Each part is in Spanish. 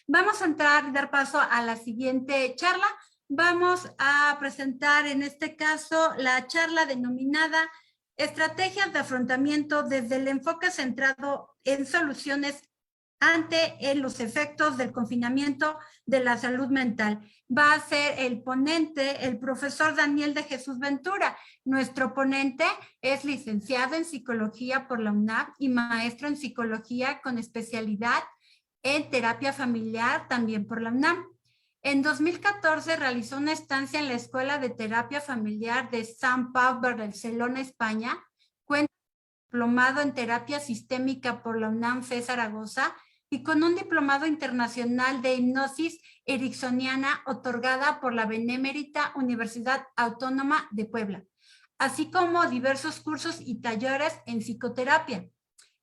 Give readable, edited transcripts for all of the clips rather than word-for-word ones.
Vamos a entrar y dar paso a la siguiente charla. Vamos a presentar en este caso la charla denominada Estrategias de afrontamiento desde el enfoque centrado en soluciones ante los efectos del confinamiento de la salud mental. Va a ser el ponente, el profesor Daniel de Jesús Ventura. Nuestro ponente es licenciado en psicología por la UNAM y maestro en psicología con especialidad en terapia familiar también por la UNAM. En 2014 realizó una estancia en la Escuela de Terapia Familiar de San Pau, Barcelona, España. Cuenta con un diplomado en terapia sistémica por la UNAM FE Zaragoza y con un diplomado internacional de hipnosis ericksoniana otorgada por la Benemérita Universidad Autónoma de Puebla, así como diversos cursos y talleres en psicoterapia.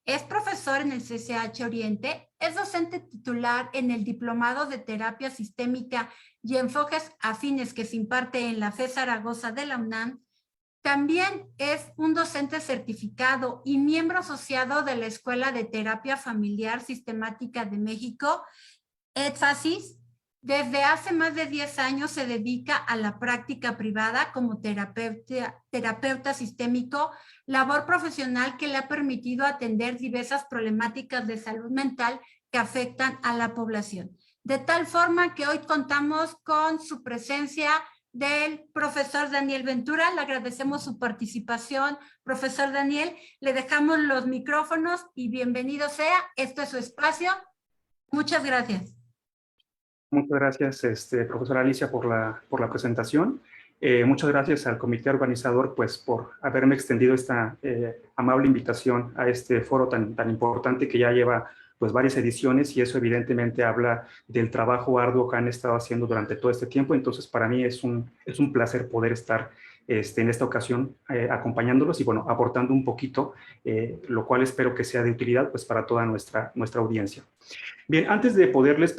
Es profesor en el CCH Oriente, es docente titular en el Diplomado de Terapia Sistémica y Enfoques Afines que se imparte en la FE Zaragoza de la UNAM. También es un docente certificado y miembro asociado de la Escuela de Terapia Familiar Sistemática de México, ETFASIS. Desde hace más de 10 años se dedica a la práctica privada como terapeuta sistémico, labor profesional que le ha permitido atender diversas problemáticas de salud mental que afectan a la población. De tal forma que hoy contamos con su presencia del profesor Daniel Ventura. Le agradecemos su participación, profesor Daniel. Le dejamos los micrófonos y bienvenido sea. Esto es su espacio. Muchas gracias. Muchas gracias, profesora Alicia, por la presentación. Muchas gracias al comité organizador pues, por haberme extendido esta amable invitación a este foro tan importante que ya lleva pues, varias ediciones, y eso evidentemente habla del trabajo arduo que han estado haciendo durante todo este tiempo. Entonces, para mí es un placer poder estar en esta ocasión acompañándolos y, bueno, aportando un poquito, lo cual espero que sea de utilidad pues, para toda nuestra audiencia. Bien, antes de poderles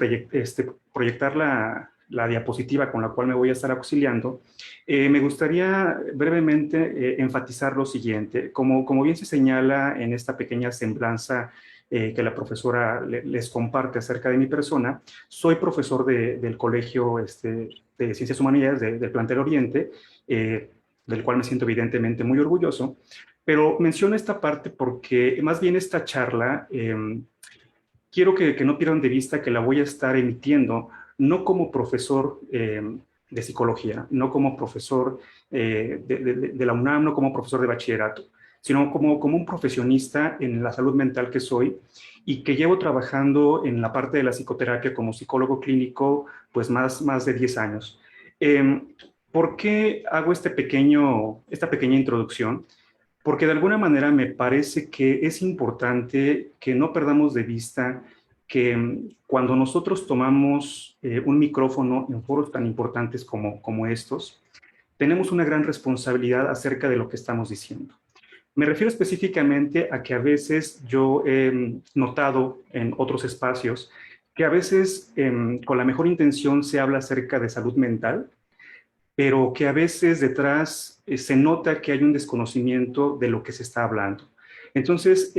proyectar la diapositiva con la cual me voy a estar auxiliando, me gustaría brevemente enfatizar lo siguiente. Como bien se señala en esta pequeña semblanza que la profesora les comparte acerca de mi persona, soy profesor del Colegio de Ciencias Humanidades del Plantel Oriente, del cual me siento evidentemente muy orgulloso, pero menciono esta parte porque más bien esta charla quiero que no pierdan de vista que la voy a estar emitiendo no como profesor de psicología, no como profesor de la UNAM, no como profesor de bachillerato, sino como un profesionista en la salud mental que soy y que llevo trabajando en la parte de la psicoterapia como psicólogo clínico pues más de 10 años. ¿Por qué hago esta pequeña introducción? Porque de alguna manera me parece que es importante que no perdamos de vista que cuando nosotros tomamos un micrófono en foros tan importantes como estos, tenemos una gran responsabilidad acerca de lo que estamos diciendo. Me refiero específicamente a que a veces yo he notado en otros espacios que a veces con la mejor intención se habla acerca de salud mental, pero que a veces detrás se nota que hay un desconocimiento de lo que se está hablando. Entonces,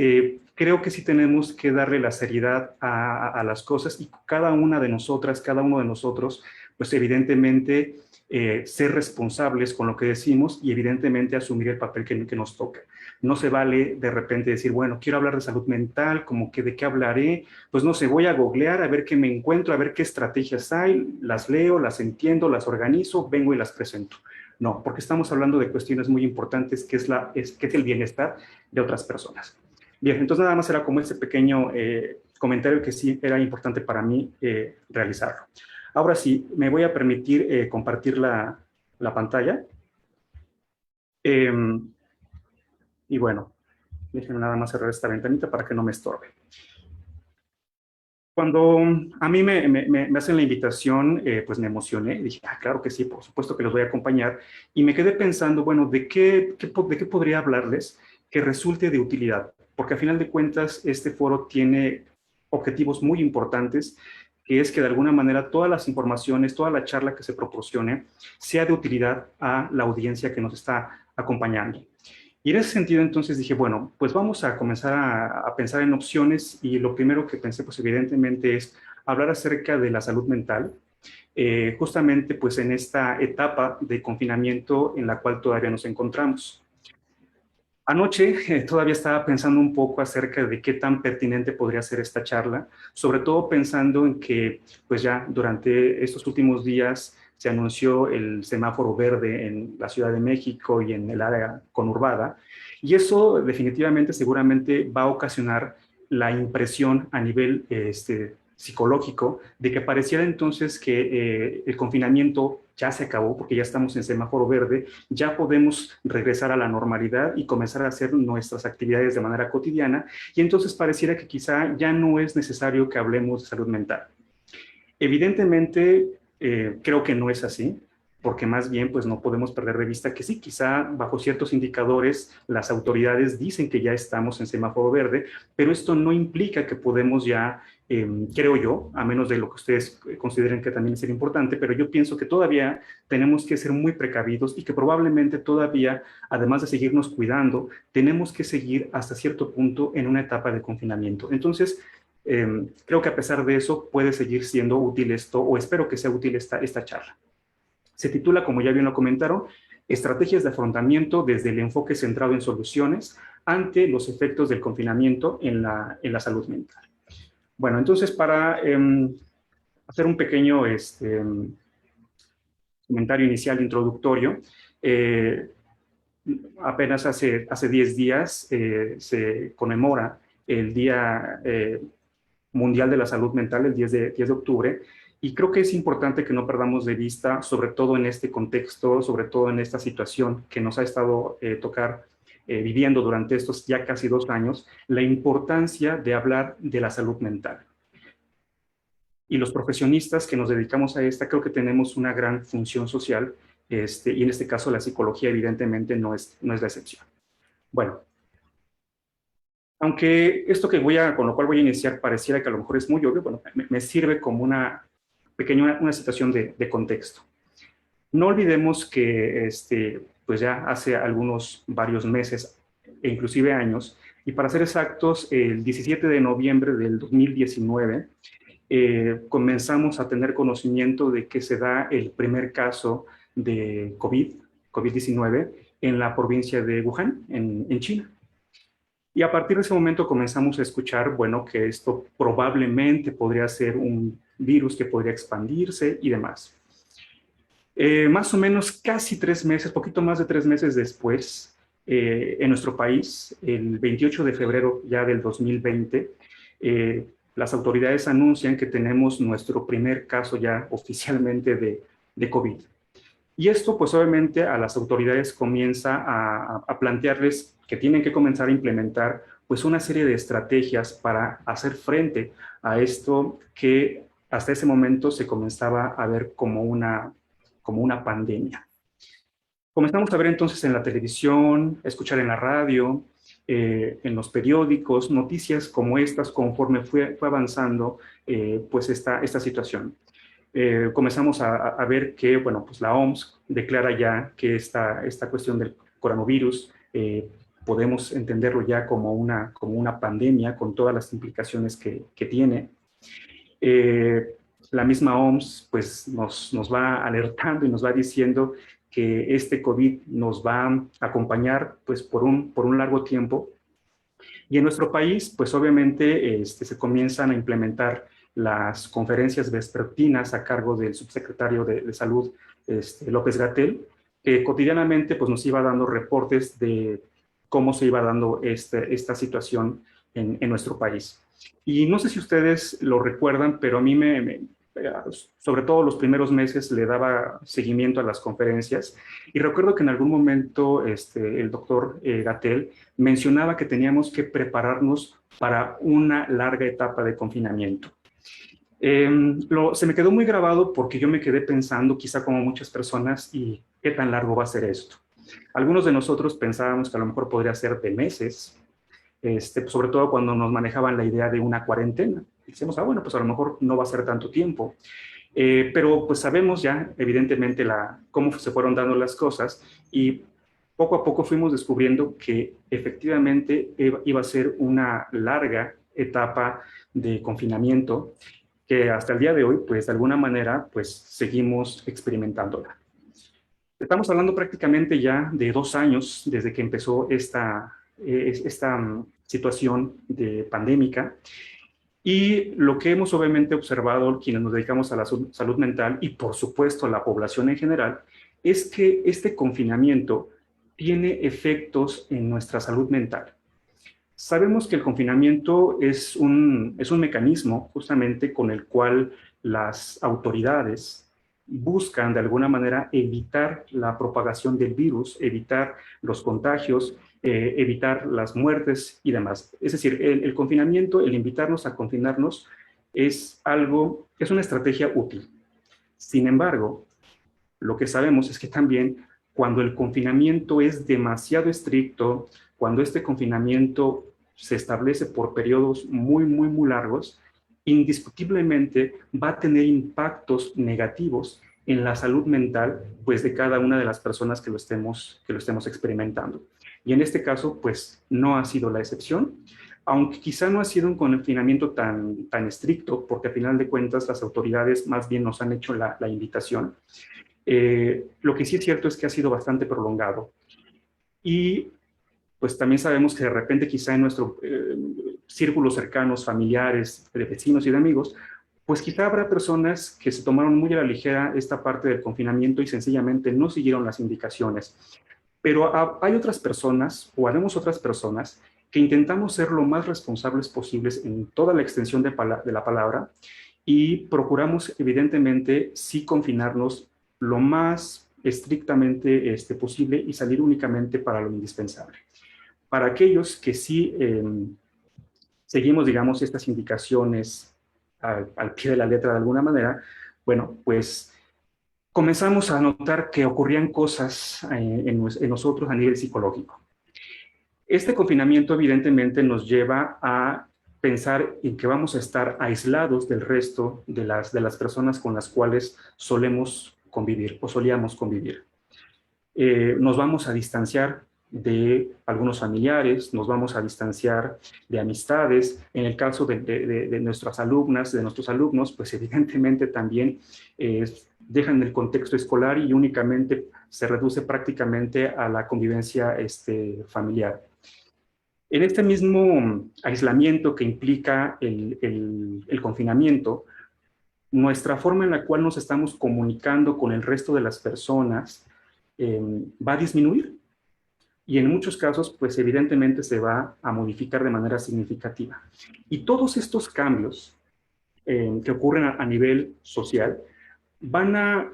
creo que sí tenemos que darle la seriedad a las cosas y cada una de nosotras, cada uno de nosotros, pues evidentemente ser responsables con lo que decimos y evidentemente asumir el papel que nos toca. No se vale de repente decir, bueno, quiero hablar de salud mental, como que de qué hablaré, pues no sé, voy a googlear a ver qué me encuentro, a ver qué estrategias hay, las leo, las entiendo, las organizo, vengo y las presento. No, porque estamos hablando de cuestiones muy importantes que es el bienestar de otras personas. Bien, entonces nada más era como ese pequeño comentario que sí era importante para mí realizarlo. Ahora sí, me voy a permitir compartir la pantalla. Y bueno, déjenme nada más cerrar esta ventanita para que no me estorbe. Cuando a mí me hacen la invitación, pues me emocioné. Dije, claro que sí, por supuesto que los voy a acompañar. Y me quedé pensando, bueno, ¿de qué podría hablarles que resulte de utilidad? Porque a final de cuentas, este foro tiene objetivos muy importantes, que es que de alguna manera todas las informaciones, toda la charla que se proporcione, sea de utilidad a la audiencia que nos está acompañando. Y en ese sentido, entonces dije, bueno, pues vamos a comenzar a pensar en opciones y lo primero que pensé, pues evidentemente es hablar acerca de la salud mental, justamente pues en esta etapa de confinamiento en la cual todavía nos encontramos. Anoche todavía estaba pensando un poco acerca de qué tan pertinente podría ser esta charla, sobre todo pensando en que pues ya durante estos últimos días se anunció el semáforo verde en la Ciudad de México y en el área conurbada, y eso definitivamente seguramente va a ocasionar la impresión a nivel psicológico de que pareciera entonces que el confinamiento ya se acabó porque ya estamos en semáforo verde, ya podemos regresar a la normalidad y comenzar a hacer nuestras actividades de manera cotidiana, y entonces pareciera que quizá ya no es necesario que hablemos de salud mental. Evidentemente, creo que no es así, porque más bien pues no podemos perder de vista que sí, quizá bajo ciertos indicadores las autoridades dicen que ya estamos en semáforo verde, pero esto no implica que podemos ya, creo yo, a menos de lo que ustedes consideren que también es importante, pero yo pienso que todavía tenemos que ser muy precavidos y que probablemente todavía, además de seguirnos cuidando, tenemos que seguir hasta cierto punto en una etapa de confinamiento. Entonces, creo que a pesar de eso puede seguir siendo útil esto, o espero que sea útil esta charla. Se titula, como ya bien lo comentaron, Estrategias de afrontamiento desde el enfoque centrado en soluciones ante los efectos del confinamiento en la salud mental. Bueno, entonces para hacer un pequeño comentario inicial introductorio, apenas hace 10 días se conmemora el Día Mundial de la Salud Mental, el 10 de octubre, y creo que es importante que no perdamos de vista, sobre todo en este contexto, sobre todo en esta situación que nos ha estado viviendo durante estos ya casi 2 años, la importancia de hablar de la salud mental. Y los profesionistas que nos dedicamos a esta, creo que tenemos una gran función social, y en este caso la psicología evidentemente no es la excepción. Bueno, aunque esto con lo cual voy a iniciar pareciera que a lo mejor es muy obvio, bueno, me sirve como una situación de contexto. No olvidemos que pues ya hace varios meses e inclusive años, y para ser exactos, el 17 de noviembre del 2019, comenzamos a tener conocimiento de que se da el primer caso de COVID-19 en la provincia de Wuhan, en China. Y a partir de ese momento comenzamos a escuchar, bueno, que esto probablemente podría ser un virus que podría expandirse y demás. Más o menos casi 3 meses, poquito más de 3 meses después, en nuestro país, el 28 de febrero ya del 2020, las autoridades anuncian que tenemos nuestro primer caso ya oficialmente de COVID. Y esto, pues obviamente, a las autoridades comienza a plantearles que tienen que comenzar a implementar pues una serie de estrategias para hacer frente a esto que hasta ese momento se comenzaba a ver como una pandemia. Comenzamos a ver entonces en la televisión, escuchar en la radio, en los periódicos, noticias como estas conforme fue avanzando pues esta situación. Comenzamos a ver que, bueno, pues la OMS declara ya que esta cuestión del coronavirus podemos entenderlo ya como una pandemia con todas las implicaciones que tiene. La misma OMS pues nos va alertando y nos va diciendo que este COVID nos va a acompañar pues por un largo tiempo. Y en nuestro país pues obviamente se comienzan a implementar las conferencias vespertinas a cargo del subsecretario de Salud, López-Gatell, que cotidianamente pues, nos iba dando reportes de cómo se iba dando esta situación en nuestro país. Y no sé si ustedes lo recuerdan, pero a mí sobre todo los primeros meses le daba seguimiento a las conferencias, y recuerdo que en algún momento el doctor Gatell mencionaba que teníamos que prepararnos para una larga etapa de confinamiento. Se me quedó muy grabado porque yo me quedé pensando, quizá como muchas personas, ¿y qué tan largo va a ser esto? Algunos de nosotros pensábamos que a lo mejor podría ser de meses, sobre todo cuando nos manejaban la idea de una cuarentena. Decíamos, bueno, pues a lo mejor no va a ser tanto tiempo. Pero pues sabemos ya, evidentemente, cómo se fueron dando las cosas, y poco a poco fuimos descubriendo que efectivamente iba a ser una larga etapa de confinamiento, que hasta el día de hoy, pues de alguna manera, pues seguimos experimentándola. Estamos hablando prácticamente ya de 2 años desde que empezó esta situación de pandémica, y lo que hemos obviamente observado quienes nos dedicamos a la salud mental y por supuesto la población en general, es que este confinamiento tiene efectos en nuestra salud mental. Sabemos que el confinamiento es un mecanismo justamente con el cual las autoridades buscan de alguna manera evitar la propagación del virus, evitar los contagios, evitar las muertes y demás. Es decir, el confinamiento, el invitarnos a confinarnos es una estrategia útil. Sin embargo, lo que sabemos es que también cuando el confinamiento es demasiado estricto, cuando este confinamiento se establece por periodos muy, muy, muy largos, indiscutiblemente va a tener impactos negativos en la salud mental, pues, de cada una de las personas que lo estemos experimentando. Y en este caso, pues, no ha sido la excepción, aunque quizá no ha sido un confinamiento tan estricto, porque a final de cuentas las autoridades más bien nos han hecho la invitación. Lo que sí es cierto es que ha sido bastante prolongado. Y pues también sabemos que de repente quizá en nuestro círculos cercanos, familiares, de vecinos y de amigos, pues quizá habrá personas que se tomaron muy a la ligera esta parte del confinamiento y sencillamente no siguieron las indicaciones. Pero hay otras personas, o haremos otras personas, que intentamos ser lo más responsables posibles en toda la extensión de la palabra y procuramos evidentemente sí confinarnos lo más estrictamente posible y salir únicamente para lo indispensable. Para aquellos que sí seguimos, digamos, estas indicaciones al pie de la letra de alguna manera, bueno, pues comenzamos a notar que ocurrían cosas en nosotros a nivel psicológico. Este confinamiento evidentemente nos lleva a pensar en que vamos a estar aislados del resto de las personas con las cuales solemos convivir o solíamos convivir. Nos vamos a distanciar de algunos familiares, nos vamos a distanciar de amistades. En el caso de nuestras alumnas, de nuestros alumnos, pues evidentemente también dejan el contexto escolar y únicamente se reduce prácticamente a la convivencia familiar. En este mismo aislamiento que implica el confinamiento, nuestra forma en la cual nos estamos comunicando con el resto de las personas va a disminuir y en muchos casos, pues evidentemente se va a modificar de manera significativa. Y todos estos cambios que ocurren a nivel social van a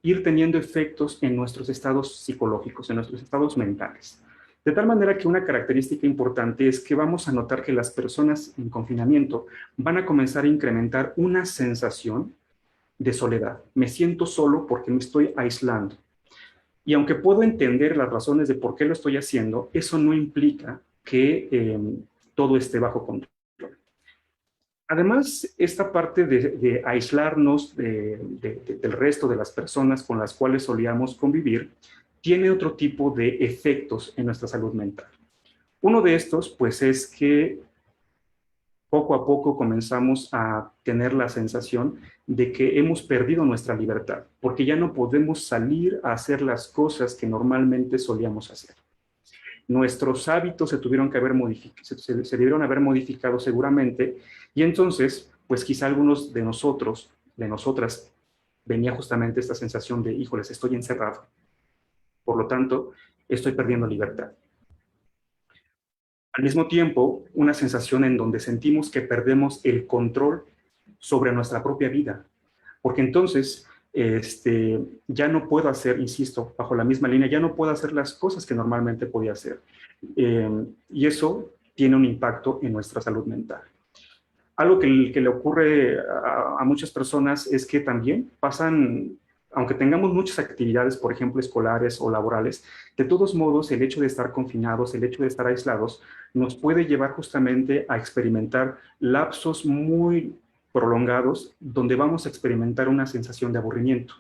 ir teniendo efectos en nuestros estados psicológicos, en nuestros estados mentales. De tal manera que una característica importante es que vamos a notar que las personas en confinamiento van a comenzar a incrementar una sensación de soledad. Me siento solo porque me estoy aislando. Y aunque puedo entender las razones de por qué lo estoy haciendo, eso no implica que todo esté bajo control. Además, esta parte de aislarnos del resto de las personas con las cuales solíamos convivir, tiene otro tipo de efectos en nuestra salud mental. Uno de estos, pues, es que poco a poco comenzamos a tener la sensación de que hemos perdido nuestra libertad, porque ya no podemos salir a hacer las cosas que normalmente solíamos hacer. Nuestros hábitos se debieron haber modificado seguramente, y entonces, pues quizá algunos de nosotros, de nosotras, venía justamente esta sensación de, híjoles, estoy encerrado. Por lo tanto, estoy perdiendo libertad. Al mismo tiempo, una sensación en donde sentimos que perdemos el control sobre nuestra propia vida, porque entonces ya no puedo hacer, insisto, bajo la misma línea, ya no puedo hacer las cosas que normalmente podía hacer. Y eso tiene un impacto en nuestra salud mental. Algo que le ocurre a muchas personas es que también pasan, aunque tengamos muchas actividades, por ejemplo, escolares o laborales, de todos modos, el hecho de estar confinados, el hecho de estar aislados, nos puede llevar justamente a experimentar lapsos muy prolongados donde vamos a experimentar una sensación de aburrimiento.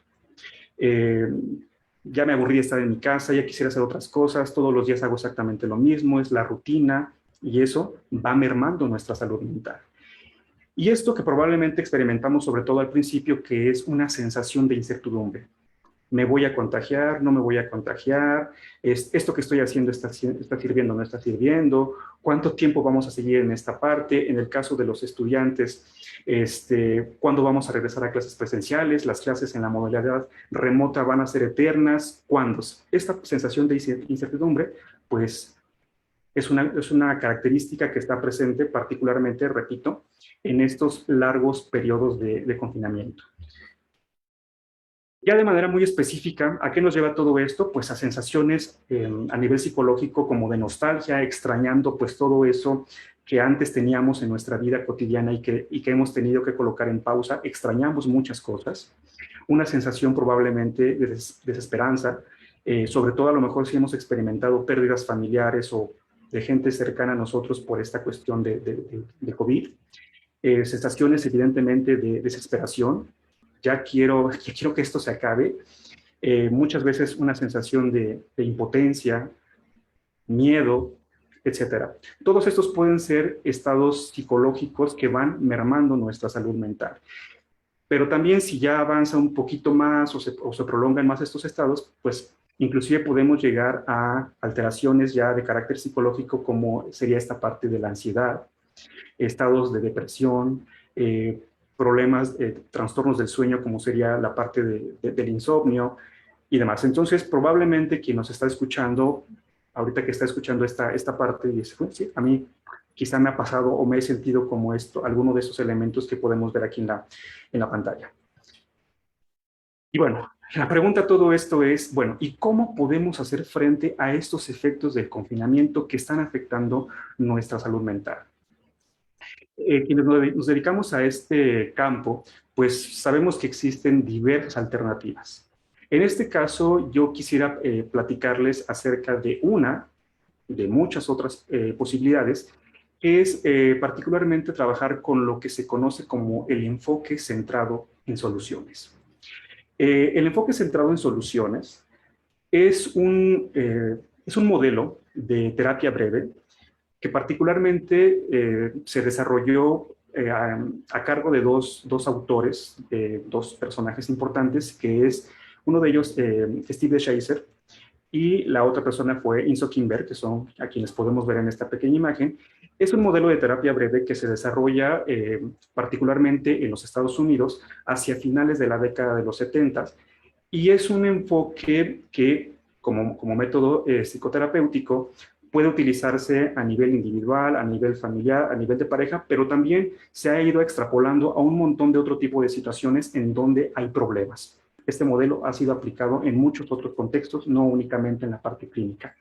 Ya me aburrí de estar en mi casa, ya quisiera hacer otras cosas, todos los días hago exactamente lo mismo, es la rutina, y eso va mermando nuestra salud mental. Y esto que probablemente experimentamos sobre todo al principio, que es una sensación de incertidumbre. ¿Me voy a contagiar? ¿No me voy a contagiar? ¿Esto que estoy haciendo está sirviendo o no está sirviendo? ¿Cuánto tiempo vamos a seguir en esta parte? En el caso de los estudiantes, ¿cuándo vamos a regresar a clases presenciales? ¿Las clases en la modalidad remota van a ser eternas? ¿Cuándo? Esta sensación de incertidumbre, pues, es una característica que está presente particularmente, repito, en estos largos periodos de confinamiento. Ya de manera muy específica, ¿a qué nos lleva todo esto? Pues a sensaciones a nivel psicológico como de nostalgia, extrañando pues todo eso que antes teníamos en nuestra vida cotidiana y que hemos tenido que colocar en pausa. Extrañamos muchas cosas. Una sensación probablemente de desesperanza, sobre todo a lo mejor si hemos experimentado pérdidas familiares o de gente cercana a nosotros por esta cuestión de COVID. Sensaciones evidentemente de desesperación. Ya quiero que esto se acabe. Muchas veces una sensación de impotencia, miedo, etcétera. Todos estos pueden ser estados psicológicos que van mermando nuestra salud mental. Pero también si ya avanza un poquito más o se prolongan más estos estados, pues inclusive podemos llegar a alteraciones ya de carácter psicológico, como sería esta parte de la ansiedad, estados de depresión, problemas, trastornos del sueño, como sería la parte del insomnio y demás. Entonces, probablemente quien nos está escuchando, ahorita que está escuchando esta parte, dice, sí, a mí quizá me ha pasado o me he sentido como esto, alguno de esos elementos que podemos ver aquí en la pantalla. Y bueno, la pregunta a todo esto es, bueno, ¿y cómo podemos hacer frente a estos efectos del confinamiento que están afectando nuestra salud mental? Quienes nos dedicamos a este campo, pues sabemos que existen diversas alternativas. En este caso, yo quisiera platicarles acerca de una de muchas otras posibilidades, que es particularmente trabajar con lo que se conoce como el enfoque centrado en soluciones. El enfoque centrado en soluciones es un modelo de terapia breve que particularmente se desarrolló a cargo de dos autores, dos personajes importantes, que es uno de ellos, Steve DeShazer, y la otra persona fue Insoo Kim Berg, que son a quienes podemos ver en esta pequeña imagen. Es un modelo de terapia breve que se desarrolla particularmente en los Estados Unidos hacia finales de la década de los 70, y es un enfoque que, como método psicoterapéutico, puede utilizarse a nivel individual, a nivel familiar, a nivel de pareja, pero también se ha ido extrapolando a un montón de otro tipo de situaciones en donde hay problemas. Este modelo ha sido aplicado en muchos otros contextos, no únicamente en la parte clínica.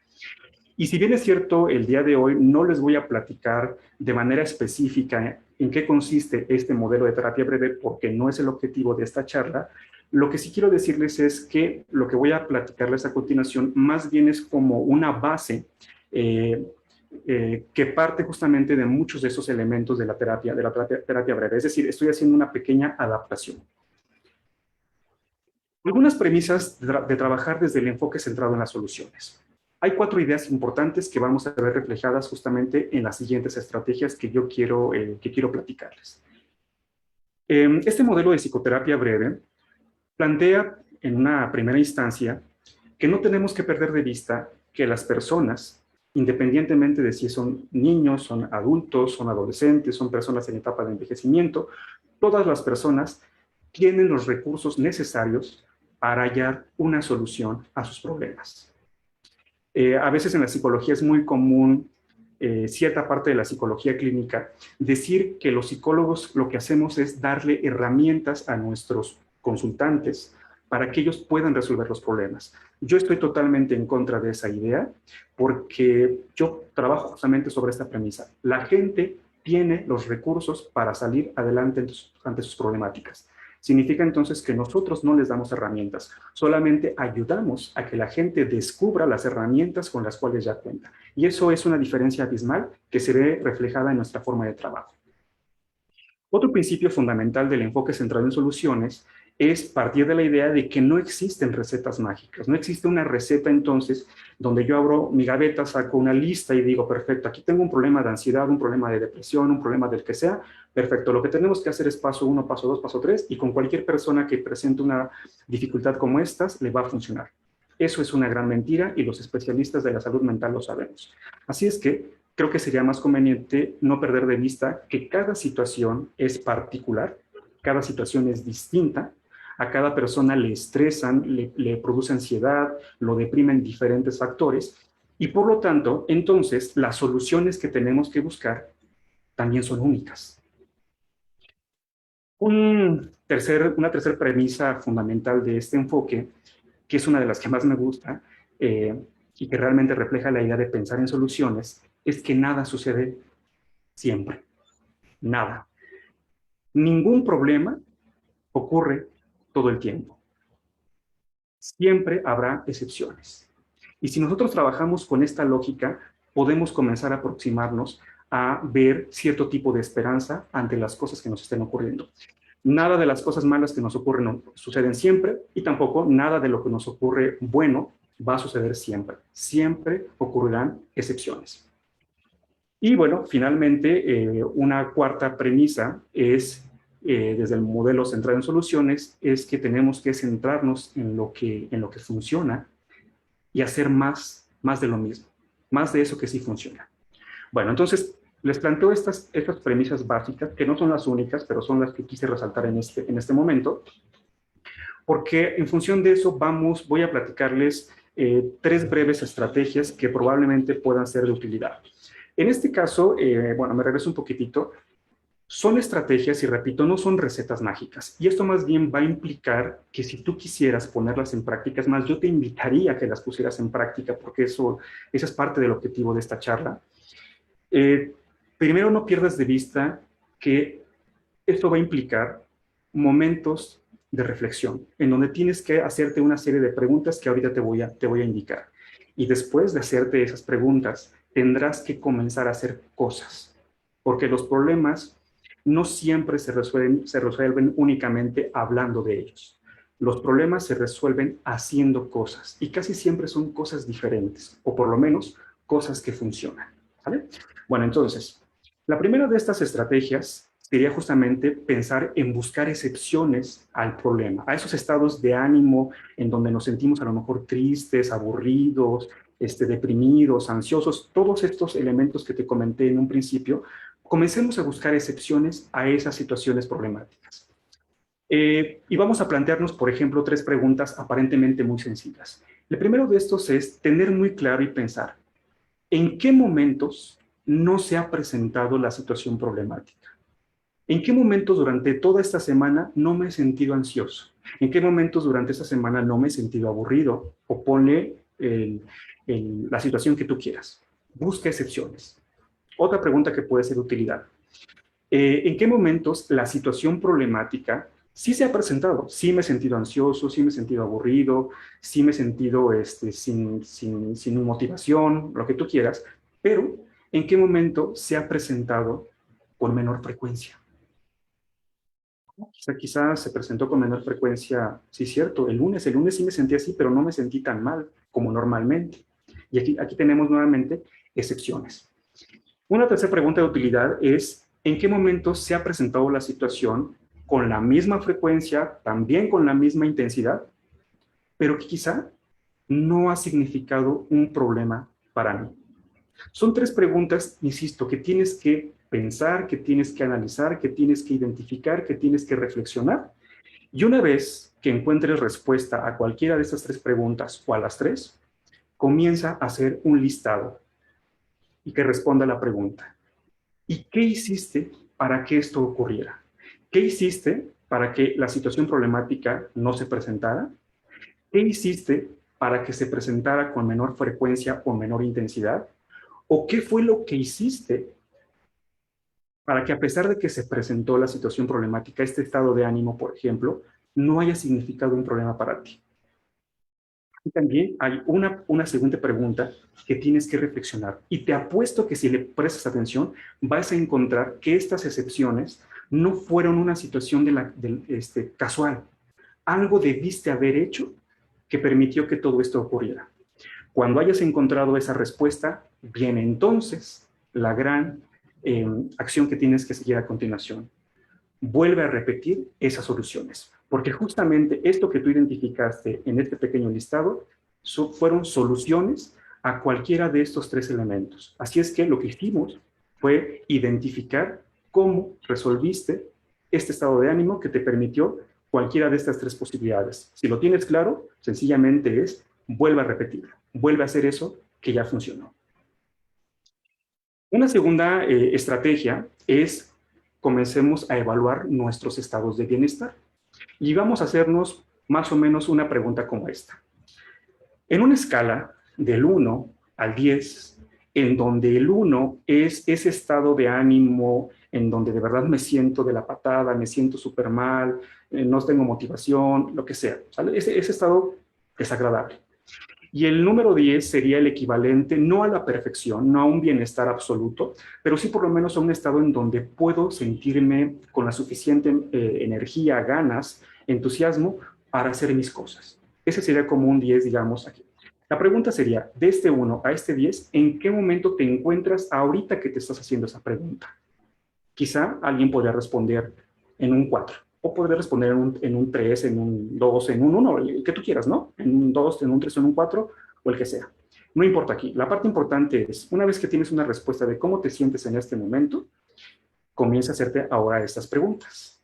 Y si bien es cierto, el día de hoy no les voy a platicar de manera específica en qué consiste este modelo de terapia breve, porque no es el objetivo de esta charla, lo que sí quiero decirles es que lo que voy a platicarles a continuación más bien es como una base que parte justamente de muchos de esos elementos de la terapia breve. Es decir, estoy haciendo una pequeña adaptación. Algunas premisas de trabajar desde el enfoque centrado en las soluciones. Hay 4 ideas importantes que vamos a ver reflejadas justamente en las siguientes estrategias que yo quiero platicarles. Este modelo de psicoterapia breve plantea en una primera instancia que no tenemos que perder de vista que las personas, independientemente de si son niños, son adultos, son adolescentes, son personas en etapa de envejecimiento, todas las personas tienen los recursos necesarios para hallar una solución a sus problemas. A veces en la psicología es muy común, cierta parte de la psicología clínica, decir que los psicólogos lo que hacemos es darle herramientas a nuestros consultantes para que ellos puedan resolver los problemas. Yo estoy totalmente en contra de esa idea porque yo trabajo justamente sobre esta premisa. La gente tiene los recursos para salir adelante ante sus problemáticas. Significa entonces que nosotros no les damos herramientas, solamente ayudamos a que la gente descubra las herramientas con las cuales ya cuenta. Y eso es una diferencia abismal que se ve reflejada en nuestra forma de trabajo. Otro principio fundamental del enfoque centrado en soluciones es partir de la idea de que no existen recetas mágicas. No existe una receta entonces donde yo abro mi gaveta, saco una lista y digo, perfecto, aquí tengo un problema de ansiedad, un problema de depresión, un problema del que sea, Perfecto, lo que tenemos que hacer es paso 1, paso 2, paso 3, y con cualquier persona que presente una dificultad como estas, le va a funcionar. Eso es una gran mentira y los especialistas de la salud mental lo sabemos. Así es que creo que sería más conveniente no perder de vista que cada situación es particular, cada situación es distinta, a cada persona le estresan, le produce ansiedad, lo deprimen diferentes factores, y por lo tanto, entonces, las soluciones que tenemos que buscar también son únicas. Una tercera premisa fundamental de este enfoque, que es una de las que más me gusta y que realmente refleja la idea de pensar en soluciones, es que nada sucede siempre. Nada. Ningún problema ocurre todo el tiempo. Siempre habrá excepciones. Y si nosotros trabajamos con esta lógica, podemos comenzar a aproximarnos a ver cierto tipo de esperanza ante las cosas que nos estén ocurriendo. Nada de las cosas malas que nos ocurren suceden siempre, y tampoco nada de lo que nos ocurre bueno va a suceder siempre. Siempre ocurrirán excepciones. Y bueno, finalmente, una cuarta premisa es, desde el modelo centrado en soluciones, es que tenemos que centrarnos en lo que funciona y hacer más de lo mismo, más de eso que sí funciona. Bueno, entonces les planteo estas premisas básicas, que no son las únicas, pero son las que quise resaltar en este momento, porque en función de eso voy a platicarles 3 breves estrategias que probablemente puedan ser de utilidad. En este caso, bueno, me regreso un poquitito, son estrategias, y repito, no son recetas mágicas. Y esto más bien va a implicar que si tú quisieras ponerlas en práctica, es más, yo te invitaría a que las pusieras en práctica, porque esa es parte del objetivo de esta charla. Primero, no pierdas de vista que esto va a implicar momentos de reflexión, en donde tienes que hacerte una serie de preguntas que ahorita te voy a indicar. Y después de hacerte esas preguntas, tendrás que comenzar a hacer cosas, porque los problemas no siempre se resuelven únicamente hablando de ellos. Los problemas se resuelven haciendo cosas, y casi siempre son cosas diferentes, o por lo menos cosas que funcionan. ¿Vale? Bueno, entonces, la primera de estas estrategias sería justamente pensar en buscar excepciones al problema, a esos estados de ánimo en donde nos sentimos a lo mejor tristes, aburridos, deprimidos, ansiosos, todos estos elementos que te comenté en un principio. Comencemos a buscar excepciones a esas situaciones problemáticas. Y vamos a plantearnos, por ejemplo, 3 preguntas aparentemente muy sencillas. El primero de estos es tener muy claro y pensar, ¿en qué momentos no se ha presentado la situación problemática? ¿En qué momentos durante toda esta semana no me he sentido ansioso? ¿En qué momentos durante esta semana no me he sentido aburrido? O ponle la situación que tú quieras. Busca excepciones. Otra pregunta que puede ser de utilidad. ¿En qué momentos la situación problemática sí se ha presentado? Sí me he sentido ansioso, sí me he sentido aburrido, sí me he sentido sin motivación, lo que tú quieras, pero ¿en qué momento se ha presentado con menor frecuencia? Quizás se presentó con menor frecuencia, sí, cierto, el lunes sí me sentí así, pero no me sentí tan mal como normalmente. Y aquí tenemos nuevamente excepciones. Una tercera pregunta de utilidad es, ¿en qué momento se ha presentado la situación con la misma frecuencia, también con la misma intensidad, pero que quizá no ha significado un problema para mí? Son 3 preguntas, insisto, que tienes que pensar, que tienes que analizar, que tienes que identificar, que tienes que reflexionar. Y una vez que encuentres respuesta a cualquiera de estas 3 preguntas o a las 3, comienza a hacer un listado y que responda a la pregunta. ¿Y qué hiciste para que esto ocurriera? ¿Qué hiciste para que la situación problemática no se presentara? ¿Qué hiciste para que se presentara con menor frecuencia o menor intensidad? ¿O qué fue lo que hiciste para que, a pesar de que se presentó la situación problemática, este estado de ánimo, por ejemplo, no haya significado un problema para ti? Y también hay una segunda pregunta que tienes que reflexionar. Y te apuesto que si le prestas atención, vas a encontrar que estas excepciones no fueron una situación casual. Algo debiste haber hecho que permitió que todo esto ocurriera. Cuando hayas encontrado esa respuesta, viene entonces la gran acción que tienes que seguir a continuación. Vuelve a repetir esas soluciones, porque justamente esto que tú identificaste en este pequeño listado fueron soluciones a cualquiera de estos 3 elementos. Así es que lo que hicimos fue identificar cómo resolviste este estado de ánimo que te permitió cualquiera de estas 3 posibilidades. Si lo tienes claro, sencillamente es vuelve a repetir, vuelve a hacer eso que ya funcionó. Una segunda estrategia es comencemos a evaluar nuestros estados de bienestar. Y vamos a hacernos más o menos una pregunta como esta. En una escala del 1 al 10, en donde el 1 es ese estado de ánimo en donde de verdad me siento de la patada, me siento súper mal, no tengo motivación, lo que sea. ¿Sale? Ese estado desagradable. Y el número 10 sería el equivalente no a la perfección, no a un bienestar absoluto, pero sí por lo menos a un estado en donde puedo sentirme con la suficiente energía, ganas, entusiasmo para hacer mis cosas. Ese sería como un 10, digamos, aquí. La pregunta sería, de este 1 a este 10, ¿en qué momento te encuentras ahorita que te estás haciendo esa pregunta? Quizá alguien podría responder en un 4, o podría responder en un 3, en un 2, en un 1, el que tú quieras, ¿no? En un 2, en un 3, en un 4, o el que sea. No importa aquí. La parte importante es, una vez que tienes una respuesta de cómo te sientes en este momento, comienza a hacerte ahora estas preguntas.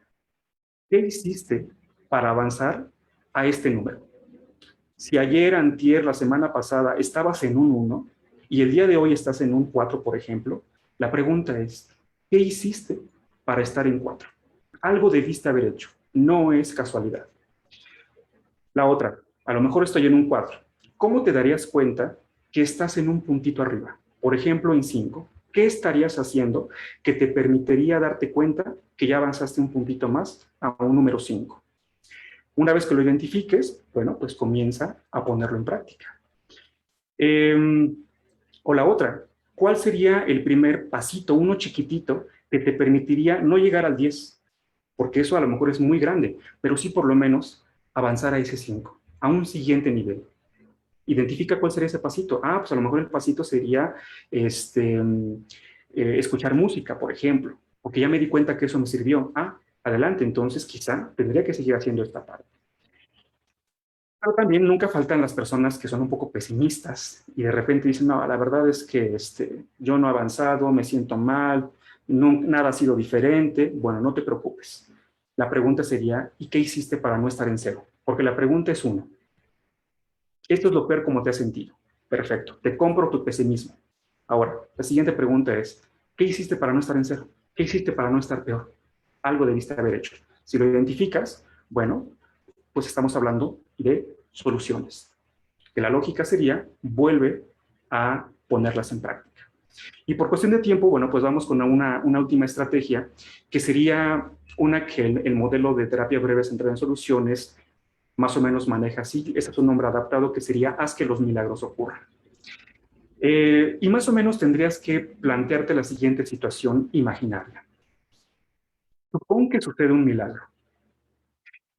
¿Qué hiciste para avanzar a este número? Si ayer, antier, la semana pasada estabas en un 1 y el día de hoy estás en un 4, por ejemplo, la pregunta es, ¿qué hiciste para estar en 4? Algo debiste haber hecho, no es casualidad. La otra, a lo mejor estoy en un 4. ¿Cómo te darías cuenta que estás en un puntito arriba? Por ejemplo, en 5. ¿Qué estarías haciendo que te permitiría darte cuenta que ya avanzaste un puntito más a un número 5? Una vez que lo identifiques, bueno, pues comienza a ponerlo en práctica. O la otra, ¿cuál sería el primer pasito, uno chiquitito, que te permitiría no llegar al 10? Porque eso a lo mejor es muy grande, pero sí por lo menos avanzar a ese 5, a un siguiente nivel. Identifica cuál sería ese pasito. Ah, pues a lo mejor el pasito sería escuchar música, por ejemplo, porque ya me di cuenta que eso me sirvió. Ah, adelante, entonces quizá tendría que seguir haciendo esta parte. Pero también nunca faltan las personas que son un poco pesimistas y de repente dicen, no, la verdad es que yo no he avanzado, me siento mal, no, nada ha sido diferente. Bueno, no te preocupes. La pregunta sería, ¿y qué hiciste para no estar en 0? Porque la pregunta es 1. Esto es lo peor como te has sentido. Perfecto, te compro tu pesimismo. Ahora, la siguiente pregunta es, ¿qué hiciste para no estar en 0? ¿Qué hiciste para no estar peor? Algo debiste haber hecho. Si lo identificas, bueno, pues estamos hablando de soluciones. Que la lógica sería, vuelve a ponerlas en práctica. Y por cuestión de tiempo, bueno, pues vamos con una última estrategia, que sería una que el modelo de terapia breve centrada en soluciones más o menos maneja así. Ese es un nombre adaptado que sería, haz que los milagros ocurran. Y más o menos tendrías que plantearte la siguiente situación imaginaria. Supón que sucede un milagro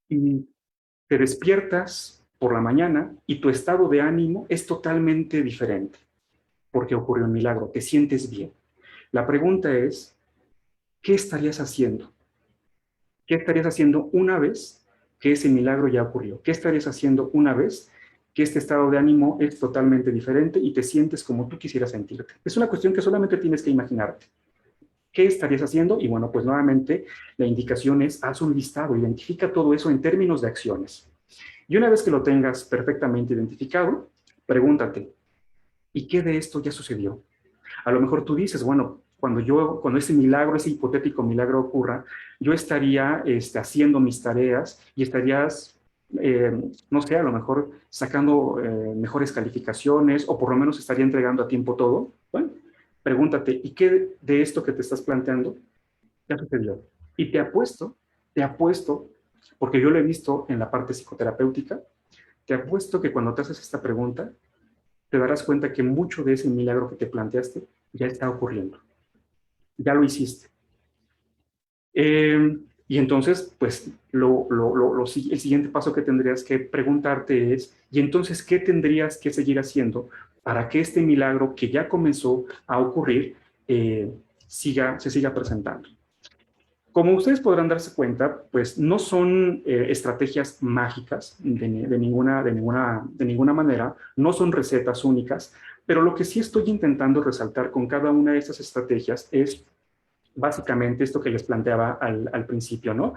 y te despiertas por la mañana y tu estado de ánimo es totalmente diferente porque ocurrió un milagro, te sientes bien. La pregunta es, ¿qué estarías haciendo? ¿Qué estarías haciendo una vez que ese milagro ya ocurrió? ¿Qué estarías haciendo una vez que este estado de ánimo es totalmente diferente y te sientes como tú quisieras sentirte? Es una cuestión que solamente tienes que imaginarte. ¿Qué estarías haciendo? Y bueno, pues nuevamente la indicación es, haz un listado, identifica todo eso en términos de acciones. Y una vez que lo tengas perfectamente identificado, pregúntate, ¿y qué de esto ya sucedió? A lo mejor tú dices, bueno, cuando ese milagro, ese hipotético milagro ocurra, yo estaría haciendo mis tareas y estarías, no sé, a lo mejor sacando mejores calificaciones o por lo menos estaría entregando a tiempo todo. Bueno, pregúntate, ¿y qué de esto que te estás planteando ya sucedió? Y te apuesto, porque yo lo he visto en la parte psicoterapéutica, te apuesto que cuando te haces esta pregunta, te darás cuenta que mucho de ese milagro que te planteaste ya está ocurriendo. Ya lo hiciste. Y entonces, pues, el siguiente paso que tendrías que preguntarte es, ¿y entonces qué tendrías que seguir haciendo para que este milagro que ya comenzó a ocurrir se siga presentando. Como ustedes podrán darse cuenta, pues no son estrategias mágicas de ninguna manera, no son recetas únicas, pero lo que sí estoy intentando resaltar con cada una de estas estrategias es básicamente esto que les planteaba al principio, ¿no?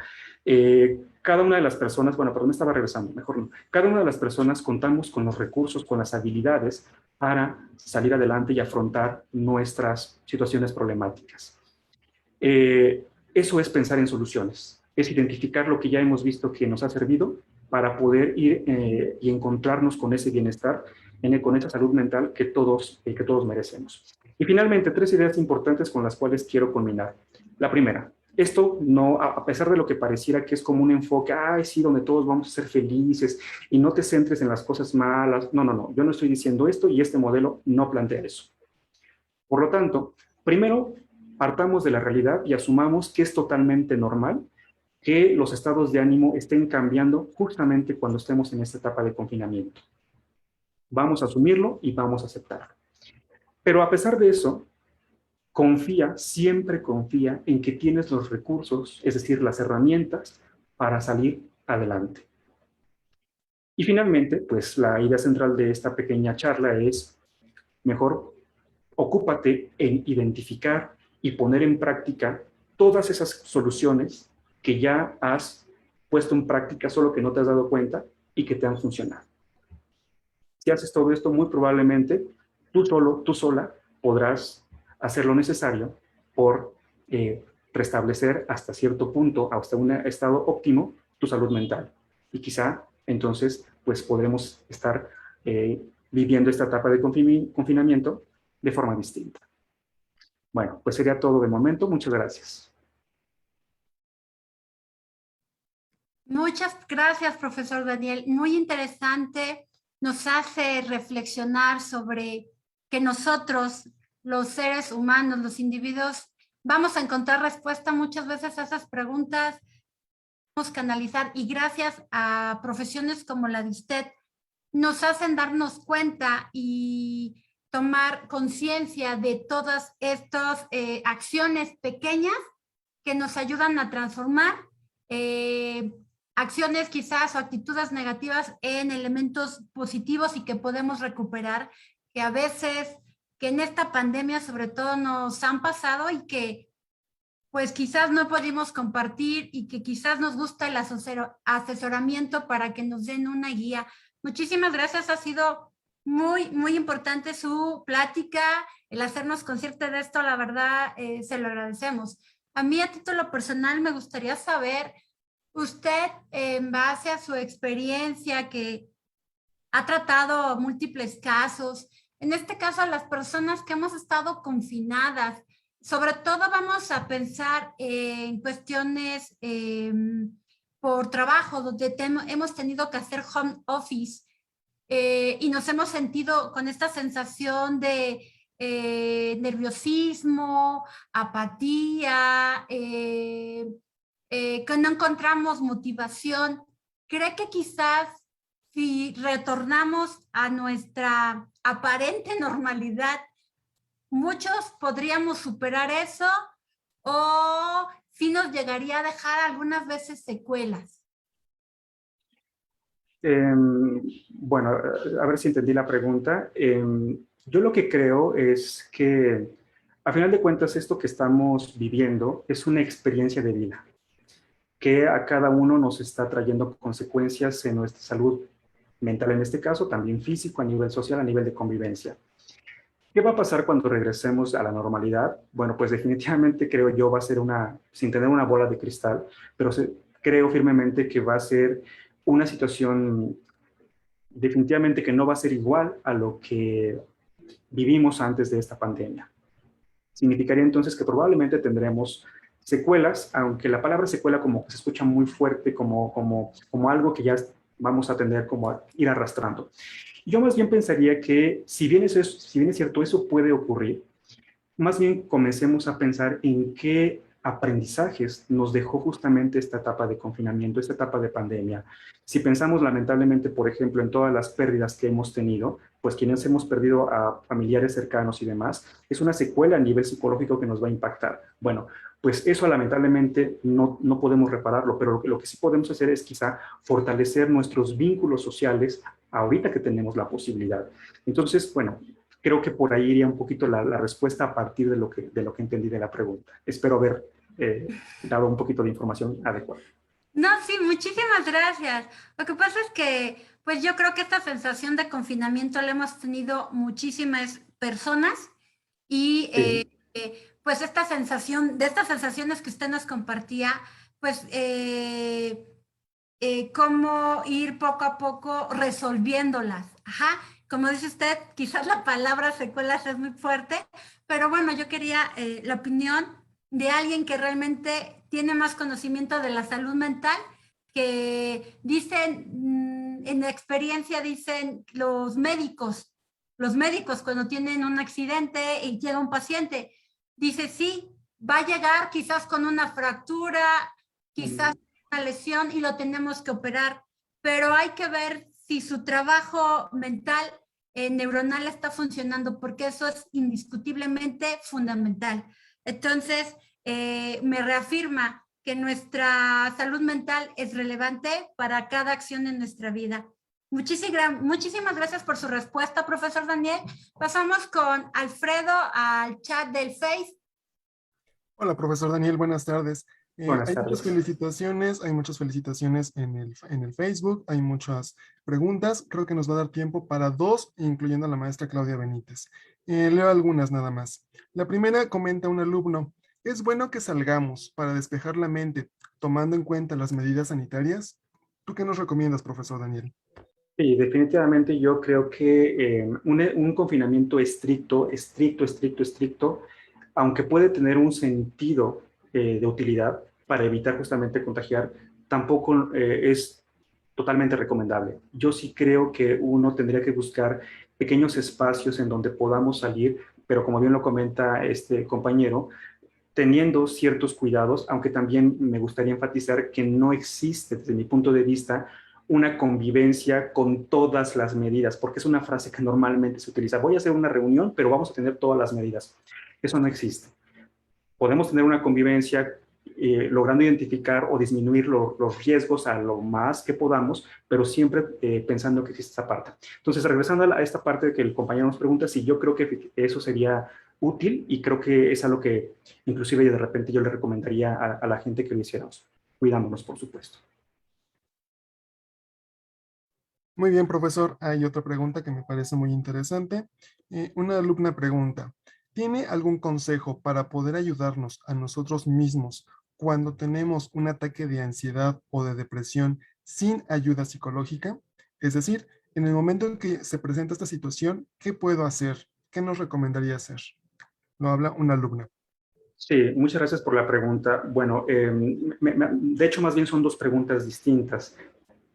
Cada una de las personas, bueno, perdón, me estaba regresando, mejor no. Cada una de las personas contamos con los recursos, con las habilidades para salir adelante y afrontar nuestras situaciones problemáticas. Eso es pensar en soluciones, es identificar lo que ya hemos visto que nos ha servido para poder ir y encontrarnos con ese bienestar, con esa salud mental que todos merecemos. Y finalmente, 3 ideas importantes con las cuales quiero culminar. La primera, esto no, a pesar de lo que pareciera que es como un enfoque, ay, sí, donde todos vamos a ser felices y no te centres en las cosas malas. No, no, no, yo no estoy diciendo esto y este modelo no plantea eso. Por lo tanto, primero, partamos de la realidad y asumamos que es totalmente normal que los estados de ánimo estén cambiando justamente cuando estemos en esta etapa de confinamiento. Vamos a asumirlo y vamos a aceptarlo. Pero a pesar de eso, siempre confía en que tienes los recursos, es decir, las herramientas para salir adelante. Y finalmente, pues la idea central de esta pequeña charla es, mejor ocúpate en identificar y poner en práctica todas esas soluciones que ya has puesto en práctica, solo que no te has dado cuenta y que te han funcionado. Si haces todo esto, muy probablemente tú sola podrás hacer lo necesario por restablecer hasta cierto punto, hasta un estado óptimo, tu salud mental. Y quizá entonces pues podremos estar viviendo esta etapa de confinamiento de forma distinta. Bueno, pues sería todo de momento. Muchas gracias. Muchas gracias, profesor Daniel. Muy interesante. Nos hace reflexionar sobre que nosotros, los seres humanos, los individuos, vamos a encontrar respuesta muchas veces a esas preguntas, vamos a canalizar, y gracias a profesiones como la de usted, nos hacen darnos cuenta y tomar conciencia de todas estas acciones pequeñas que nos ayudan a transformar acciones quizás o actitudes negativas en elementos positivos y que podemos recuperar, que a veces, que en esta pandemia sobre todo nos han pasado y que pues quizás no pudimos compartir y que quizás nos gusta el asesoramiento para que nos den una guía. Muchísimas gracias, ha sido muy, muy importante su plática, el hacernos conscientes de esto, la verdad, se lo agradecemos. A mí a título personal me gustaría saber, usted en base a su experiencia que ha tratado múltiples casos, en este caso las personas que hemos estado confinadas, sobre todo vamos a pensar en cuestiones por trabajo, donde hemos tenido que hacer home office y nos hemos sentido con esta sensación de nerviosismo, apatía, que no encontramos motivación. ¿Cree que quizás si retornamos a nuestra aparente normalidad, muchos podríamos superar eso o si nos llegaría a dejar algunas veces secuelas? Bueno, a ver si entendí la pregunta. Yo lo que creo es que, a final de cuentas, esto que estamos viviendo es una experiencia de vida que a cada uno nos está trayendo consecuencias en nuestra salud mental, en este caso, también físico, a nivel social, a nivel de convivencia. ¿Qué va a pasar cuando regresemos a la normalidad? Bueno, pues definitivamente creo yo va a ser sin tener una bola de cristal, pero creo firmemente que va a ser una situación definitivamente que no va a ser igual a lo que vivimos antes de esta pandemia. Significaría entonces que probablemente tendremos secuelas, aunque la palabra secuela como que se escucha muy fuerte, como algo que ya vamos a tener como a ir arrastrando. Yo más bien pensaría que si bien es cierto, eso puede ocurrir, más bien comencemos a pensar en qué aprendizajes nos dejó justamente esta etapa de confinamiento, esta etapa de pandemia. Si pensamos lamentablemente, por ejemplo, en todas las pérdidas que hemos tenido, pues quienes hemos perdido a familiares cercanos y demás, es una secuela a nivel psicológico que nos va a impactar. Bueno, pues eso lamentablemente no podemos repararlo, pero lo que sí podemos hacer es quizá fortalecer nuestros vínculos sociales ahorita que tenemos la posibilidad. Entonces, bueno, creo que por ahí iría un poquito la respuesta a partir de lo que entendí de la pregunta. Espero haber dado un poquito de información adecuada. No, sí, muchísimas gracias. Lo que pasa es que, pues yo creo que esta sensación de confinamiento la hemos tenido muchísimas personas y Sí. pues esta sensación, de estas sensaciones que usted nos compartía, pues cómo ir poco a poco resolviéndolas. Ajá, como dice usted, quizás la palabra secuelas es muy fuerte, pero bueno, yo quería la opinión de alguien que realmente tiene más conocimiento de la salud mental, que dicen, en la experiencia dicen los médicos cuando tienen un accidente y llega un paciente, dice, sí, va a llegar quizás con una fractura, quizás una lesión y lo tenemos que operar, pero hay que ver si su trabajo mental neuronal está funcionando, porque eso es indiscutiblemente fundamental. Entonces, me reafirma que nuestra salud mental es relevante para cada acción en nuestra vida. Muchísimas gracias por su respuesta, profesor Daniel. Pasamos con Alfredo al chat del Face. Hola, profesor Daniel, buenas tardes. Buenas Hay muchas tardes. felicitaciones en el Facebook, hay muchas preguntas. Creo que nos va a dar tiempo para dos, incluyendo a la maestra Claudia Benítez. Leo algunas nada más. La primera comenta un alumno, ¿es bueno que salgamos para despejar la mente tomando en cuenta las medidas sanitarias? ¿Tú qué nos recomiendas, profesor Daniel? Sí, definitivamente yo creo que un confinamiento estricto, aunque puede tener un sentido de utilidad para evitar justamente contagiar, tampoco es totalmente recomendable. Yo sí creo que uno tendría que buscar pequeños espacios en donde podamos salir, pero como bien lo comenta este compañero, teniendo ciertos cuidados, aunque también me gustaría enfatizar que no existe, desde mi punto de vista, una convivencia con todas las medidas, porque es una frase que normalmente se utiliza. Voy a hacer una reunión, pero vamos a tener todas las medidas. Eso no existe. Podemos tener una convivencia logrando identificar o disminuir los riesgos a lo más que podamos, pero siempre pensando que existe esta parte. Entonces, regresando a esta parte de que el compañero nos pregunta, si yo creo que eso sería útil y creo que es algo que inclusive de repente yo le recomendaría a la gente que lo hiciéramos. Cuidámonos, por supuesto. Muy bien, profesor. Hay otra pregunta que me parece muy interesante. Una alumna pregunta, ¿tiene algún consejo para poder ayudarnos a nosotros mismos cuando tenemos un ataque de ansiedad o de depresión sin ayuda psicológica? Es decir, en el momento en que se presenta esta situación, ¿qué puedo hacer? ¿Qué nos recomendaría hacer? Lo habla una alumna. Sí, muchas gracias por la pregunta. Bueno, de hecho, más bien son dos preguntas distintas.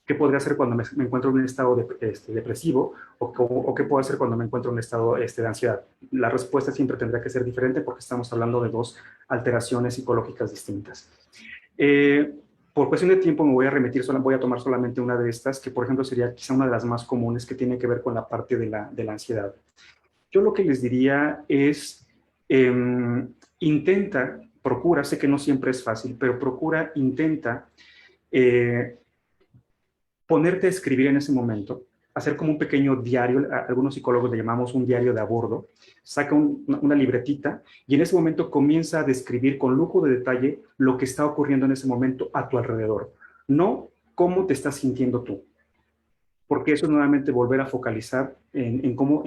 ¿Qué podría hacer cuando me encuentro en un estado depresivo o qué puedo hacer cuando me encuentro en un estado de ansiedad? La respuesta siempre tendrá que ser diferente porque estamos hablando de dos alteraciones psicológicas distintas. Por cuestión de tiempo me voy a voy a tomar solamente una de estas, que por ejemplo sería quizá una de las más comunes, que tiene que ver con la parte de la ansiedad. Yo lo que les diría es, procura, sé que no siempre es fácil, pero intenta eh, ponerte a escribir en ese momento, hacer como un pequeño diario, algunos psicólogos le llamamos un diario de a bordo, saca una libretita y en ese momento comienza a describir con lujo de detalle lo que está ocurriendo en ese momento a tu alrededor, no cómo te estás sintiendo tú, porque eso es nuevamente volver a focalizar en cómo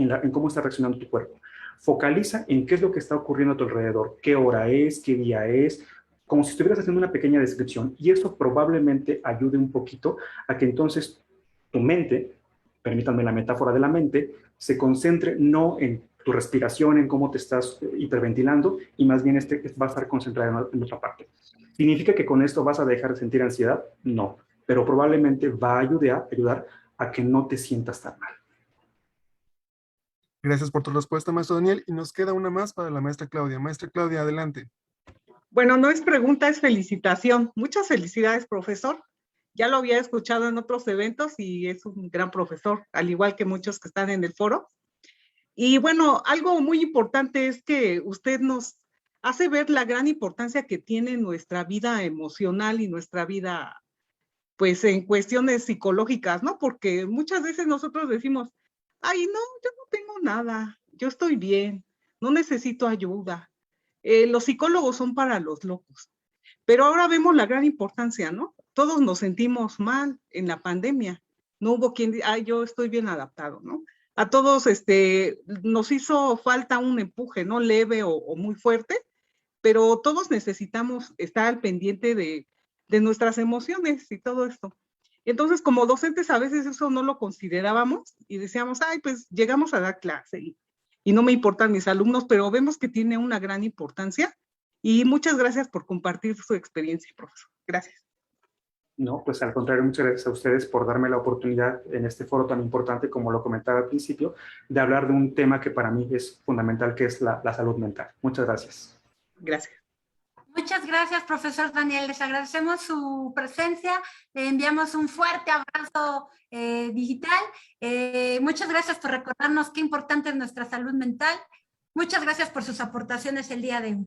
está reaccionando tu cuerpo. Focaliza en qué es lo que está ocurriendo a tu alrededor, qué hora es, qué día es, como si estuvieras haciendo una pequeña descripción. Y eso probablemente ayude un poquito a que entonces tu mente, permítanme la metáfora de la mente, se concentre no en tu respiración, en cómo te estás hiperventilando, y más bien va a estar concentrado en otra parte. ¿Significa que con esto vas a dejar de sentir ansiedad? No, pero probablemente va a ayudar a que no te sientas tan mal. Gracias por tu respuesta, maestro Daniel. Y nos queda una más para la maestra Claudia. Maestra Claudia, adelante. Bueno, no es pregunta, es felicitación. Muchas felicidades, profesor. Ya lo había escuchado en otros eventos y es un gran profesor, al igual que muchos que están en el foro. Y bueno, algo muy importante es que usted nos hace ver la gran importancia que tiene nuestra vida emocional y nuestra vida, pues, en cuestiones psicológicas, ¿no? Porque muchas veces nosotros decimos, ay, no, yo no tengo nada, yo estoy bien, no necesito ayuda. Los psicólogos son para los locos. Pero ahora vemos la gran importancia, ¿no? Todos nos sentimos mal en la pandemia. No hubo quien diga, ay, yo estoy bien adaptado, ¿no? A todos nos hizo falta un empuje, ¿no? Leve o muy fuerte, pero todos necesitamos estar al pendiente de nuestras emociones y todo esto. Entonces, como docentes, a veces eso no lo considerábamos y decíamos, ay, pues llegamos a dar clase y no me importan mis alumnos, pero vemos que tiene una gran importancia. Y muchas gracias por compartir su experiencia, profesor. Gracias. No, pues al contrario, muchas gracias a ustedes por darme la oportunidad en este foro tan importante, como lo comentaba al principio, de hablar de un tema que para mí es fundamental, que es la salud mental. Muchas gracias. Gracias. Muchas gracias, profesor Daniel. Les agradecemos su presencia. Le enviamos un fuerte abrazo digital. Muchas gracias por recordarnos qué importante es nuestra salud mental. Muchas gracias por sus aportaciones el día de hoy.